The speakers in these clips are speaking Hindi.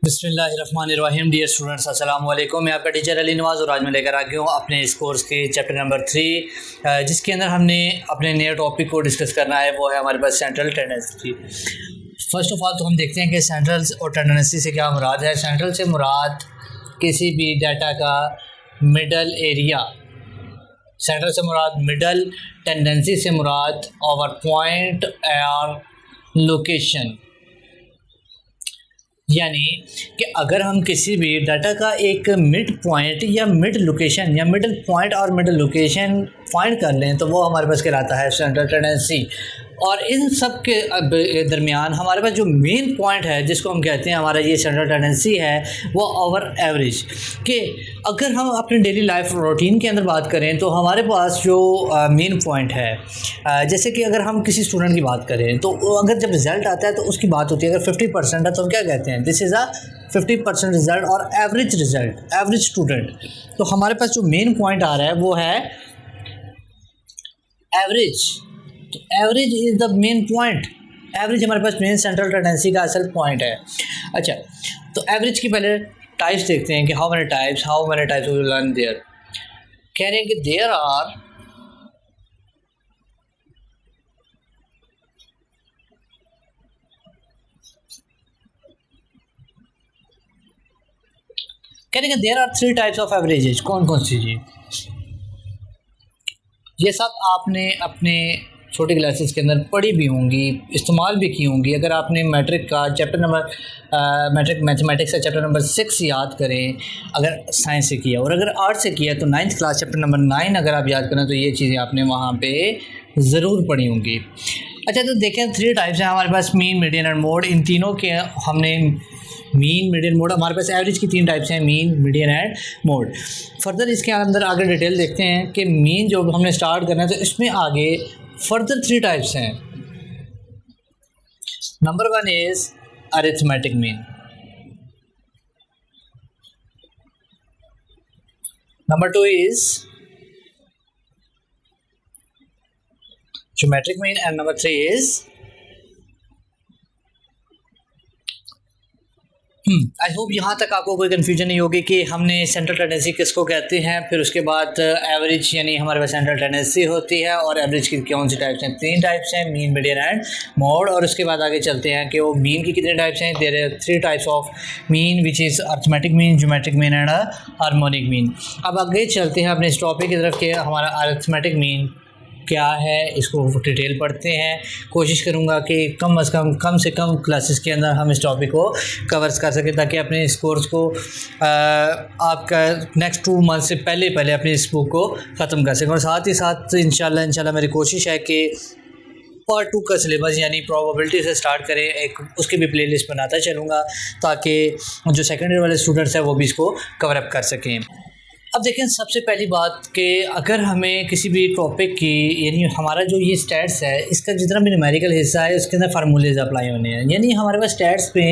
बिस्मिल्लाहिर्रहमानिर्रहीम। डियर स्टूडेंट्स, अस्सलाम वालेकुम। मैं आपका टीचर अली नवाज़ और आज मैं लेकर आ गया हूँ अपने इस कोर्स के चैप्टर नंबर 3, जिसके अंदर हमने अपने नए टॉपिक को डिस्कस करना है। वो है हमारे पास central tendency. First of all तो हम देखते हैं कि सेंट्रल और टेंडेंसी से क्या मुराद है। सेंट्रल से मुराद किसी भी डाटा का मिडल एरिया, सेंट्रल से मुराद मिडल, टेंडेंसी से मुराद ओवर पॉइंट और लोकेशन। यानी कि अगर हम किसी भी डाटा का एक मिड पॉइंट या मिड लोकेशन या मिडल पॉइंट और मिडल लोकेशन फाइंड कर लें तो वो हमारे पास कहलाता है सेंट्रल टेंडेंसी। और इन सब के दरमियान हमारे पास जो मेन पॉइंट है जिसको हम कहते हैं हमारा ये सेंट्रल टेंडेंसी है, वो ओवर एवरेज। कि अगर हम अपने डेली लाइफ रूटीन के अंदर बात करें तो हमारे पास जो मेन पॉइंट है, जैसे कि अगर हम किसी स्टूडेंट की बात करें तो अगर जब रिज़ल्ट आता है तो उसकी बात होती है, अगर 50% है तो हम क्या कहते हैं, दिस इज़ अ 50% रिज़ल्ट और एवरेज रिज़ल्ट, एवरेज स्टूडेंट। तो हमारे पास जो मेन पॉइंट आ रहा है वो है average. Average is the main point. Average हमारे पास मेन सेंट्रल टेंडेंसी का असल पॉइंट है। अच्छा, तो एवरेज की पहले टाइप्स देखते हैं कि how many types we learn there. कह रहे हैं कि there are three types of averages. कौन कौन सी जी? ये सब आपने अपने छोटी क्लासेस के अंदर पढ़ी भी होंगी, इस्तेमाल भी की होंगी। अगर आपने मैट्रिक का चैप्टर नंबर मैट्रिक मैथमेटिक्स का चैप्टर नंबर 6 याद करें अगर साइंस से किया, और अगर आर्ट से किया तो 9th क्लास चैप्टर नंबर 9 अगर आप याद करें तो ये चीज़ें आपने वहाँ पे ज़रूर पढ़ी होंगी। अच्छा, तो देखें 3 टाइप्स हैं हमारे पास, मीन, मीडियन एंड मोड। इन तीनों के हमने मीन, मीडियन, मोड, हमारे पास एवरेज की 3 टाइप्स हैं, mean, median and mode. Further इसके अंदर आगे डिटेल देखते हैं कि मीन जो हमने स्टार्ट करना है तो इसमें आगे फर्दर 3 टाइप्स हैं। Number 1 is arithmetic mean, number 2 is geometric mean and number 3 is I hope यहाँ तक आपको कोई कन्फ्यूजन नहीं होगी कि हमने सेंट्रल टेंडेंसी किसको कहते हैं। फिर उसके बाद एवरेज, यानी हमारे पास सेंट्रल टेंडेंसी होती है, और एवरेज की कौन सी टाइप्स हैं? 3 टाइप्स हैं, मीन, मीडियन एंड मोड। और उसके बाद आगे चलते हैं कि वो मीन की कितने टाइप्स हैं। There are 3 types of mean which is arithmetic mean, geometric mean and harmonic mean. अब आगे चलते हैं अपने इस टॉपिक की तरफ कि हमारा अरिथमेटिक मीन क्या है, इसको डिटेल पढ़ते हैं। कोशिश करूँगा कि कम से कम क्लासेस के अंदर हम इस टॉपिक को कवर्स कर सकें ताकि अपने इस कोर्स को आपका नेक्स्ट 2 मंथ से पहले अपनी इस बुक को ख़त्म कर सकें। और साथ ही साथ इंशाल्लाह मेरी कोशिश है कि पार्ट 2 का सिलेबस यानी प्रोबेबिलिटी से स्टार्ट करें, एक उसकी भी प्लेलिस्ट बनाता चलूँगा ताकि जो सेकेंडरी वाले स्टूडेंट्स हैं वो भी इसको कवर अप कर सकें। अब देखें, सबसे पहली बात कि अगर हमें किसी भी टॉपिक की, यानी हमारा जो ये स्टैट्स है इसका जितना भी न्यूमेरिकल हिस्सा है उसके अंदर फार्मूलेज अप्लाई होने हैं। यानी हमारे पास स्टैट्स पे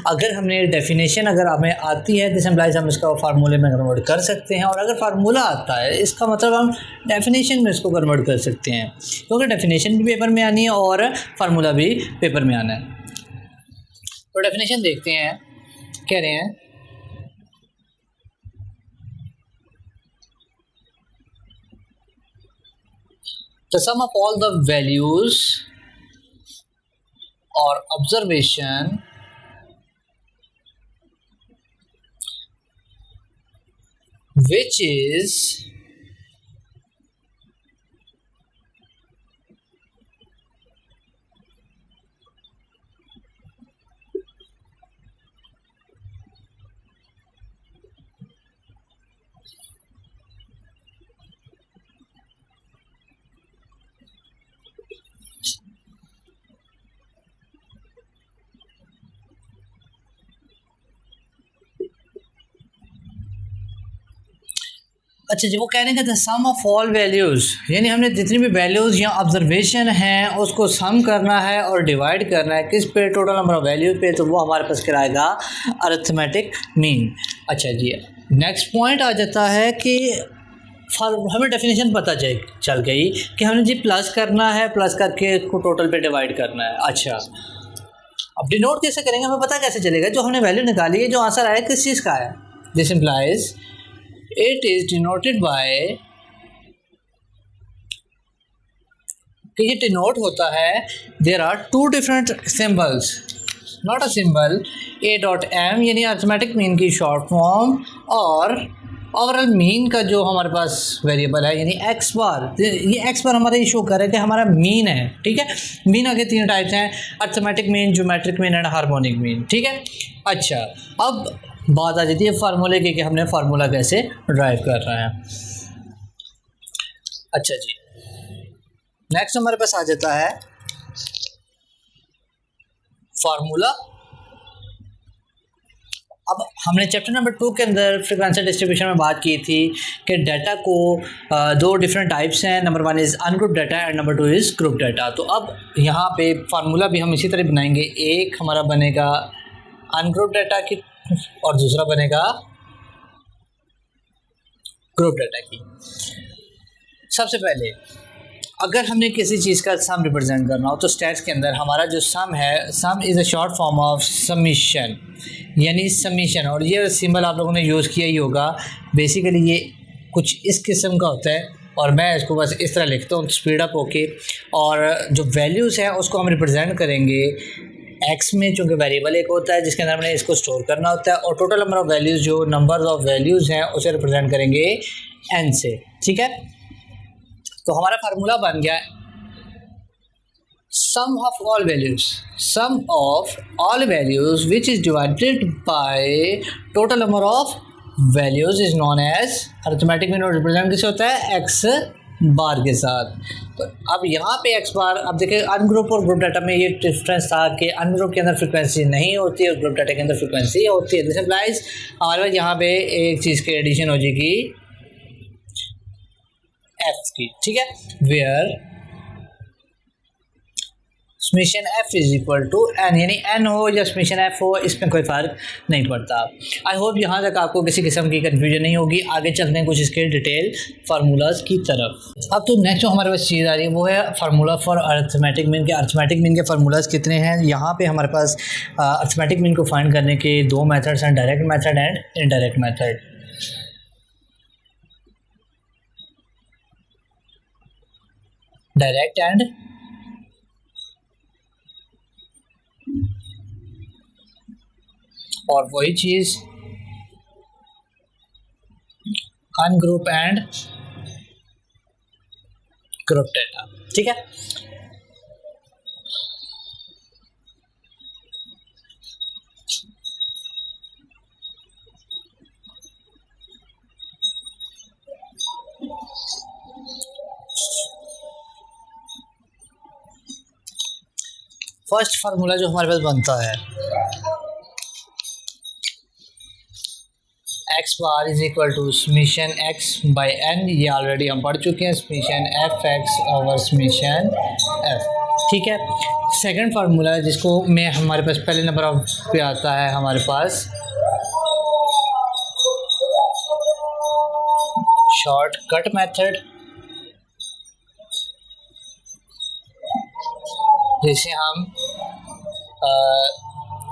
अगर हमने डेफिनेशन अगर हमें आती है डिसम्प्लाइज, हम इसका फार्मूले में कन्वर्ट कर सकते हैं। और अगर फार्मूला आता है इसका मतलब हम डेफिनेशन में इसको कन्वर्ट कर सकते हैं, क्योंकि डेफिनेशन भी पेपर में आनी है और फार्मूला भी पेपर में आना है। तो डेफिनेशन देखते हैं, कह रहे हैं the sum of all the values or observation which is अच्छा जी, वो कहने का था सम ऑफ ऑल वैल्यूज़, यानी हमने जितनी भी वैल्यूज़ या ऑब्जर्वेशन हैं उसको सम करना है और डिवाइड करना है किस पे? टोटल नंबर ऑफ वैल्यूज़ पे। तो वो हमारे पास कराएगा अरिथमेटिक मीन। अच्छा जी, नेक्स्ट पॉइंट आ जाता है कि हमें डेफिनेशन पता चल गई कि हमने जी प्लस करना है, प्लस करके इसको टोटल पे डिवाइड करना है। अच्छा, अब डिनोट कैसे करेंगे, हमें पता कैसे चलेगा, जो हमने वैल्यू निकाली है, जो आंसर आया किस चीज़ का है। This implies it is denoted by, कि ये डिनोट होता है, there are two different symbols, not a symbol, a.m यानी अर्थमेटिक मीन की शॉर्ट फॉर्म, और ओवरऑल मीन का जो हमारे पास वेरिएबल है यानी एक्स बार। ये एक्स बार हमारा शो कर रहा है कि हमारा मीन है, ठीक है। मीन आगे तीन टाइप्स हैं, arithmetic mean, geometric mean and harmonic mean, ठीक है। अच्छा, अब बात आ जाती है फार्मूले की कि हमने फार्मूला कैसे ड्राइव कर रहे हैं। अच्छा जी, नेक्स्ट हमारे पास आ जाता है फार्मूला। अब हमने चैप्टर नंबर 2 के अंदर फ्रीक्वेंसी डिस्ट्रीब्यूशन में बात की थी कि डाटा को दो डिफरेंट टाइप्स हैं, number 1 is ungroup data and number 2 is group data. तो अब यहाँ पे फार्मूला भी हम इसी तरह बनाएंगे, एक हमारा बनेगा अनग्रुप डाटा की और दूसरा बनेगा ग्रुप डाटा की। सबसे पहले अगर हमने किसी चीज़ का सम रिप्रेजेंट करना हो तो स्टैट्स के अंदर हमारा जो सम है, सम is a short form of summation, यानी समीशन, और ये सिंबल आप लोगों ने यूज़ किया ही होगा। बेसिकली ये कुछ इस किस्म का होता है और मैं इसको बस इस तरह लिखता हूँ स्पीड अप होके, और जो वैल्यूज़ हैं उसको हम रिप्रेजेंट करेंगे एक्स में, चूँकि वेरिएबल एक होता है जिसके अंदर हमने इसको स्टोर करना होता है, और टोटल नंबर ऑफ़ वैल्यूज़ जो नंबर ऑफ़ वैल्यूज़ हैं उसे रिप्रेजेंट करेंगे एन से, ठीक है। तो हमारा फार्मूला बन गया sum of all values which is divided by total number of values is known as arithmetic mean, represent किसे होता है एक्स बार के साथ। तो अब यहाँ पे एक्स बार, अब देखिए अनग्रुप और ग्रुप डाटा में ये डिफरेंस था कि अनग्रुप के अंदर फ्रिक्वेंसी नहीं होती है और ग्रुप डाटा के अंदर फ्रिक्वेंसी होती है। दिस इम्प्लाइज हमारे पास यहाँ पे एक चीज़ की एडिशन हो जाएगी एफ की, ठीक है, where summation F is equal to N, यानी एन हो या समेशन एफ हो, इसमें कोई फ़र्क नहीं पड़ता। आई होप यहाँ तक आपको किसी किस्म की कन्फ्यूजन नहीं होगी। आगे चलते हैं कुछ इसके डिटेल फार्मूलाज की तरफ। अब तो नेक्स्ट जो हमारे पास चीज़ आ रही है वो है फार्मूला फॉर अरिथमेटिक मीन के। अरिथमेटिक मीन के फार्मूलाज कितने हैं, यहाँ पे हमारे पास अरिथमेटिक मीन को फाइंड करने के दो मेथड्स हैं, direct method and indirect method. Direct and और वही चीज अनग्रुप एंड ग्रुप डाटा, ठीक है। फर्स्ट फार्मूला जो हमारे पास बनता है X bar is equal to summation X by N, ये ऑलरेडी हम पढ़ चुके हैं, summation F X over summation F, ठीक है। सेकंड फार्मूला जिसको में हमारे पास पहले नंबर ऑफ पे आता है हमारे पास शॉर्टकट मेथड, जिसे हम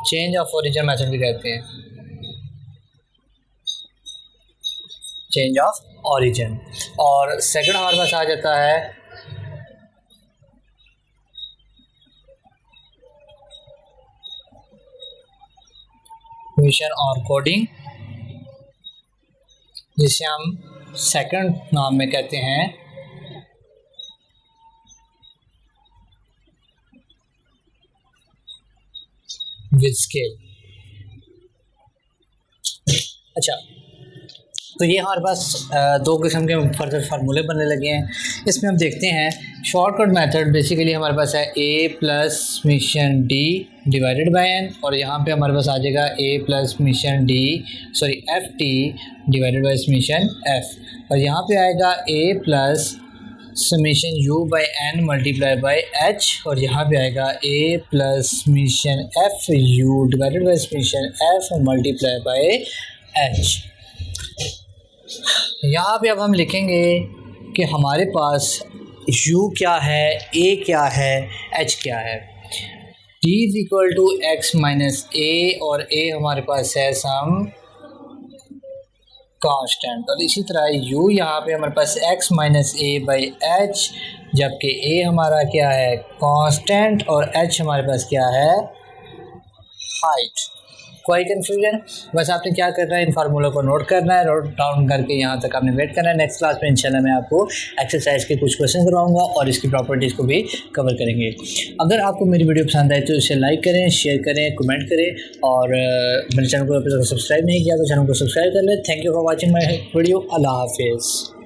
चेंज ऑफ ओरिजिन मेथड भी कहते हैं, चेंज ऑफ ओरिजिन। और सेकंड हमारे पास आ जाता है मिशन और कोडिंग, जिसे हम सेकंड नाम में कहते हैं विद स्केल। अच्छा, तो ये हमारे पास दो किस्म के फर्दर फार्मूले बनने लगे हैं। इसमें हम देखते हैं शॉर्टकट मेथड बेसिकली हमारे पास है a plus summation d divided by n, और यहाँ पे हमारे पास आ जाएगा a plus summation F T divided by summation f, और यहाँ पे आएगा a plus summation u by N multiply by h, और यहाँ पे आएगा a plus summation F U divided by summation f multiply by h। यहाँ पे अब हम लिखेंगे कि हमारे पास u क्या है, a क्या है, h क्या है। t is equal to X minus A, और a हमारे पास है सम कांस्टेंट, और इसी तरह u यहाँ पे हमारे पास x minus A by H, जबकि a हमारा क्या है कांस्टेंट और h हमारे पास क्या है हाइट। कोई कन्फ्यूजन? बस आपने क्या करना है, इन फार्मूला को नोट करना है, नोट डाउन करके यहाँ तक आपने वेट करना है। नेक्स्ट क्लास में इंशाल्लाह मैं आपको एक्सरसाइज के कुछ क्वेश्चन करवाऊंगा और इसकी प्रॉपर्टीज़ को भी कवर करेंगे। अगर आपको मेरी वीडियो पसंद आए तो इसे लाइक करें, शेयर करें, कमेंट करें, और मेरे चैनल को अभी तक सब्सक्राइब नहीं किया तो चैनल को सब्सक्राइब कर लें। Thank you for watching my video. अल्लाह हाफिज़।